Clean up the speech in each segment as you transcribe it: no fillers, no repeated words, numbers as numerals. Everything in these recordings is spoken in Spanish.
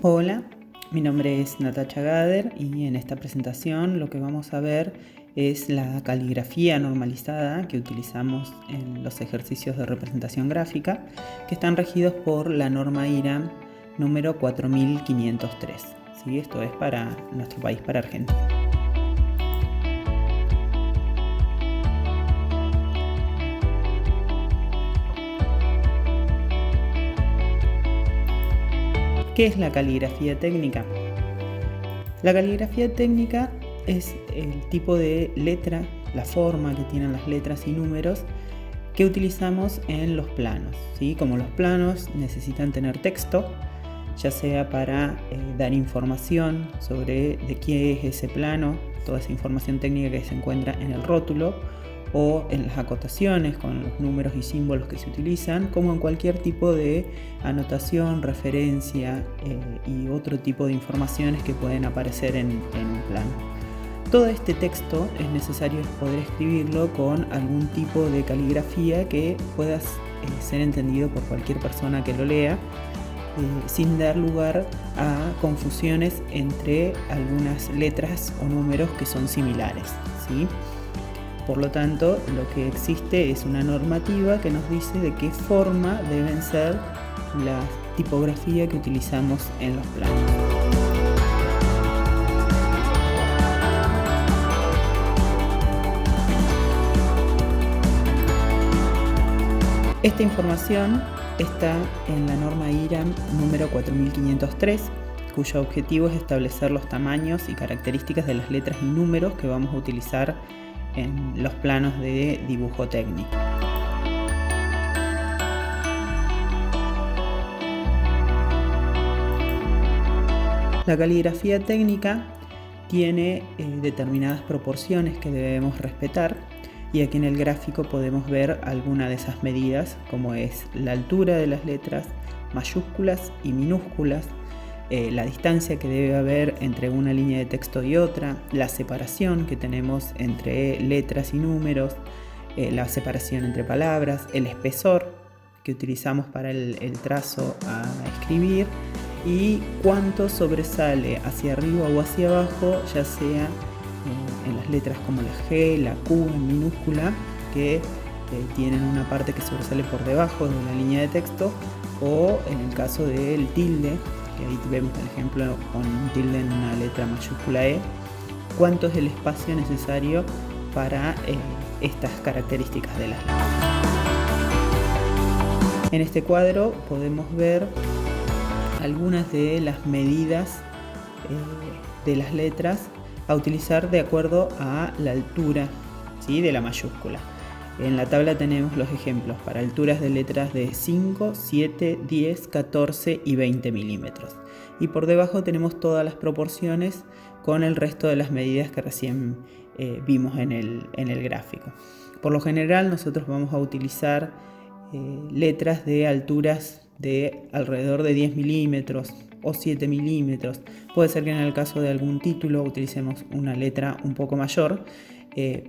Hola, mi nombre es Natacha Gader y en esta presentación lo que vamos a ver es la caligrafía normalizada que utilizamos en los ejercicios de representación gráfica que están regidos por la norma IRAM número 4503. ¿Sí? Esto es para nuestro país, para Argentina. ¿Qué es la caligrafía técnica? La caligrafía técnica es el tipo de letra, la forma que tienen las letras y números que utilizamos en los planos, ¿sí? Como los planos necesitan tener texto, ya sea para dar información sobre de qué es ese plano, toda esa información técnica que se encuentra en el rótulo, o en las acotaciones con los números y símbolos que se utilizan, como en cualquier tipo de anotación, referencia y otro tipo de informaciones que pueden aparecer en un plano. Todo este texto es necesario poder escribirlo con algún tipo de caligrafía que pueda ser entendido por cualquier persona que lo lea, sin dar lugar a confusiones entre algunas letras o números que son similares, ¿sí? Por lo tanto, lo que existe es una normativa que nos dice de qué forma deben ser la tipografía que utilizamos en los planos. Esta información está en la norma IRAM número 4503, cuyo objetivo es establecer los tamaños y características de las letras y números que vamos a utilizar en los planos de dibujo técnico. La caligrafía técnica tiene determinadas proporciones que debemos respetar, y aquí en el gráfico podemos ver alguna de esas medidas, como es la altura de las letras mayúsculas y minúsculas, la distancia que debe haber entre una línea de texto y otra, la separación que tenemos entre letras y números, la separación entre palabras, el espesor que utilizamos para el trazo a escribir y cuánto sobresale hacia arriba o hacia abajo, ya sea en las letras como la G, la Q en minúscula, que tienen una parte que sobresale por debajo de la línea de texto, o en el caso del tilde, que ahí vemos el ejemplo con un tilde en una letra mayúscula E, cuánto es el espacio necesario para estas características de las letras. En este cuadro podemos ver algunas de las medidas de las letras a utilizar de acuerdo a la altura, ¿sí?, de la mayúscula. En la tabla tenemos los ejemplos para alturas de letras de 5, 7, 10, 14 y 20 milímetros. Y por debajo tenemos todas las proporciones con el resto de las medidas que recién vimos en el gráfico. Por lo general nosotros vamos a utilizar letras de alturas de alrededor de 10 milímetros o 7 milímetros. Puede ser que en el caso de algún título utilicemos una letra un poco mayor,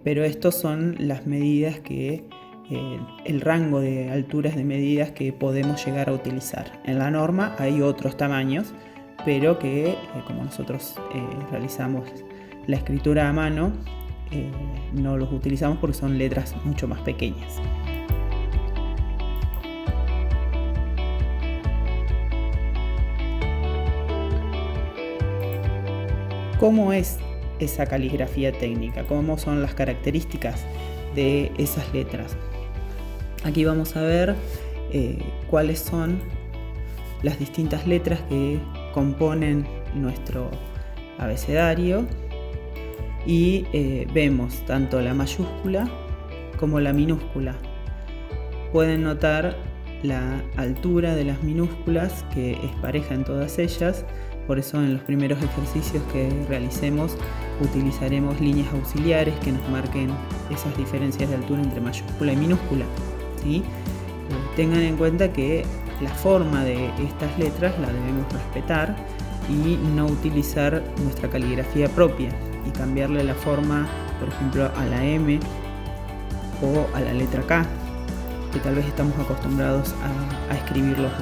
pero estos son las medidas que el rango de alturas de medidas que podemos llegar a utilizar. En la norma hay otros tamaños, pero que como nosotros realizamos la escritura a mano, no los utilizamos porque son letras mucho más pequeñas. ¿Cómo es esa caligrafía técnica? ¿Cómo son las características de esas letras? Aquí vamos a ver cuáles son las distintas letras que componen nuestro abecedario y vemos tanto la mayúscula como la minúscula. Pueden notar la altura de las minúsculas, que es pareja en todas ellas. Por eso en los primeros ejercicios que realicemos utilizaremos líneas auxiliares que nos marquen esas diferencias de altura entre mayúscula y minúscula, ¿sí? Tengan en cuenta que la forma de estas letras la debemos respetar y no utilizar nuestra caligrafía propia y cambiarle la forma, por ejemplo, a la M o a la letra K. que tal vez estamos acostumbrados a escribirlos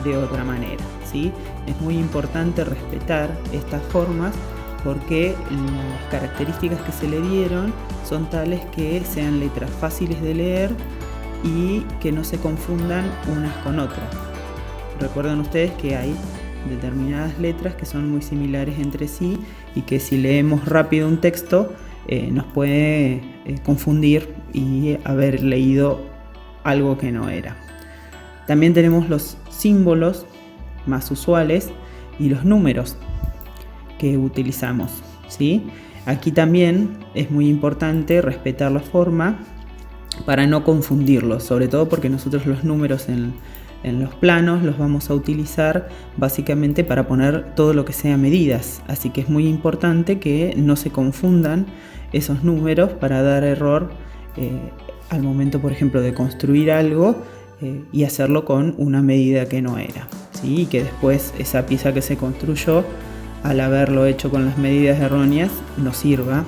de otra manera, ¿sí? Es muy importante respetar estas formas porque las características que se le dieron son tales que sean letras fáciles de leer y que no se confundan unas con otras. Recuerden ustedes que hay determinadas letras que son muy similares entre sí y que si leemos rápido un texto nos puede confundir y haber leído algo que no era. También tenemos los símbolos más usuales y los números que utilizamos, ¿sí? Aquí también es muy importante respetar la forma para no confundirlos, sobre todo porque nosotros los números en los planos los vamos a utilizar básicamente para poner todo lo que sea medidas, así que es muy importante que no se confundan esos números para dar error al momento, por ejemplo, de construir algo y hacerlo con una medida que no era, ¿sí? Y que después esa pieza que se construyó, al haberlo hecho con las medidas erróneas, no sirva,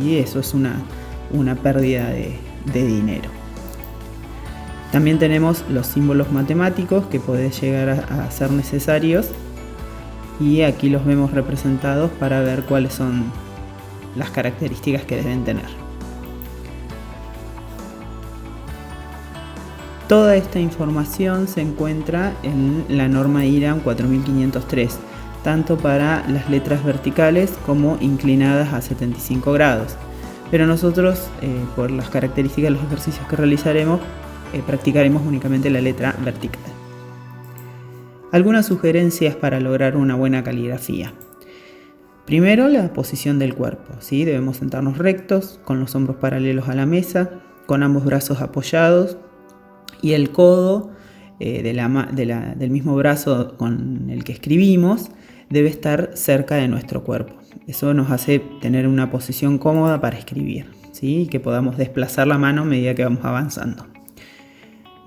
y eso es una pérdida de dinero. También tenemos los símbolos matemáticos que pueden llegar a ser necesarios, y aquí los vemos representados para ver cuáles son las características que deben tener. Toda esta información se encuentra en la norma IRAM 4503, tanto para las letras verticales como inclinadas a 75 grados. Pero nosotros, por las características de los ejercicios que realizaremos, practicaremos únicamente la letra vertical. Algunas sugerencias para lograr una buena caligrafía. Primero, la posición del cuerpo, ¿sí? Debemos sentarnos rectos, con los hombros paralelos a la mesa, con ambos brazos apoyados y el codo del mismo brazo con el que escribimos debe estar cerca de nuestro cuerpo. Eso nos hace tener una posición cómoda para escribir, ¿sí? Y que podamos desplazar la mano a medida que vamos avanzando.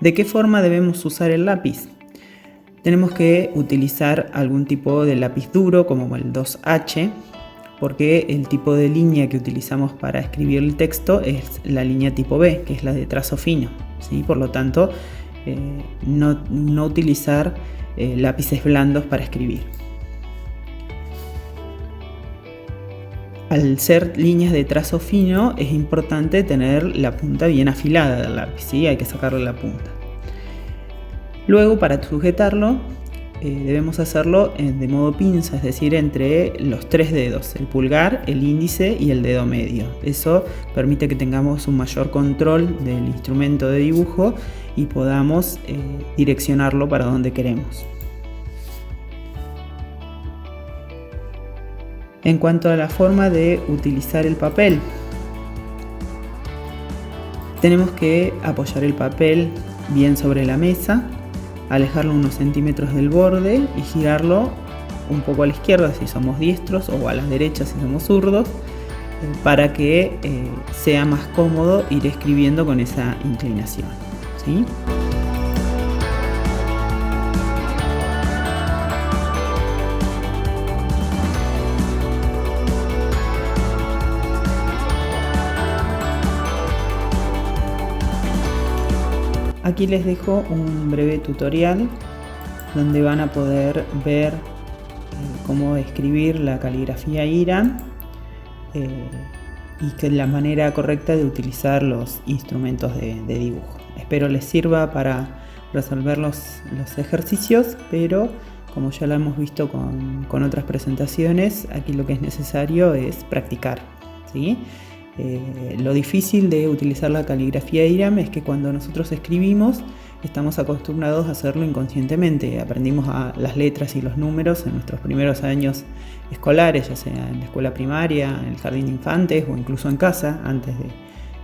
¿De qué forma debemos usar el lápiz? Tenemos que utilizar algún tipo de lápiz duro como el 2H, porque el tipo de línea que utilizamos para escribir el texto es la línea tipo B, que es la de trazo fino, ¿sí? Por lo tanto, no utilizar lápices blandos para escribir. Al ser líneas de trazo fino, es importante tener la punta bien afilada del lápiz, ¿sí? Hay que sacarle la punta. Luego, para sujetarlo, debemos hacerlo de modo pinza, es decir, entre los tres dedos, el pulgar, el índice y el dedo medio. Eso permite que tengamos un mayor control del instrumento de dibujo y podamos direccionarlo para donde queremos. En cuanto a la forma de utilizar el papel, tenemos que apoyar el papel bien sobre la mesa, alejarlo unos centímetros del borde y girarlo un poco a la izquierda si somos diestros o a la derecha si somos zurdos, para que sea más cómodo ir escribiendo con esa inclinación, ¿sí? Aquí les dejo un breve tutorial donde van a poder ver cómo escribir la caligrafía IRAM y que la manera correcta de utilizar los instrumentos de dibujo. Espero les sirva para resolver los ejercicios, pero como ya lo hemos visto con otras presentaciones, aquí lo que es necesario es practicar, ¿sí? Lo difícil de utilizar la caligrafía IRAM es que cuando nosotros escribimos estamos acostumbrados a hacerlo inconscientemente. Aprendimos las letras y los números en nuestros primeros años escolares, ya sea en la escuela primaria, en el jardín de infantes o incluso en casa antes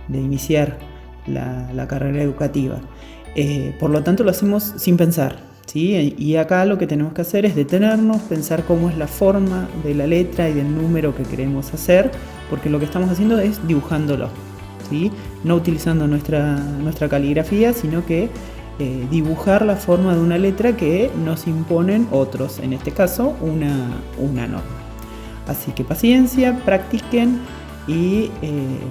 de iniciar la carrera educativa. Por lo tanto lo hacemos sin pensar, ¿sí? Y acá lo que tenemos que hacer es detenernos, pensar cómo es la forma de la letra y del número que queremos hacer, porque lo que estamos haciendo es dibujándolo, ¿sí? No utilizando nuestra caligrafía, sino que dibujar la forma de una letra que nos imponen otros, en este caso una norma. Así que paciencia, practiquen y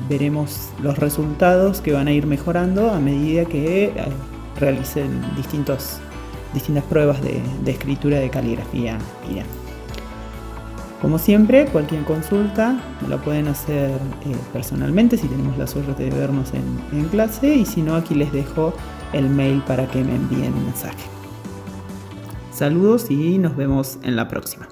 veremos los resultados que van a ir mejorando a medida que realicen distintas pruebas de escritura de caligrafía IRA. Como siempre, cualquier consulta me la pueden hacer personalmente si tenemos la suerte de vernos en clase, y si no, aquí les dejo el mail para que me envíen un mensaje. Saludos y nos vemos en la próxima.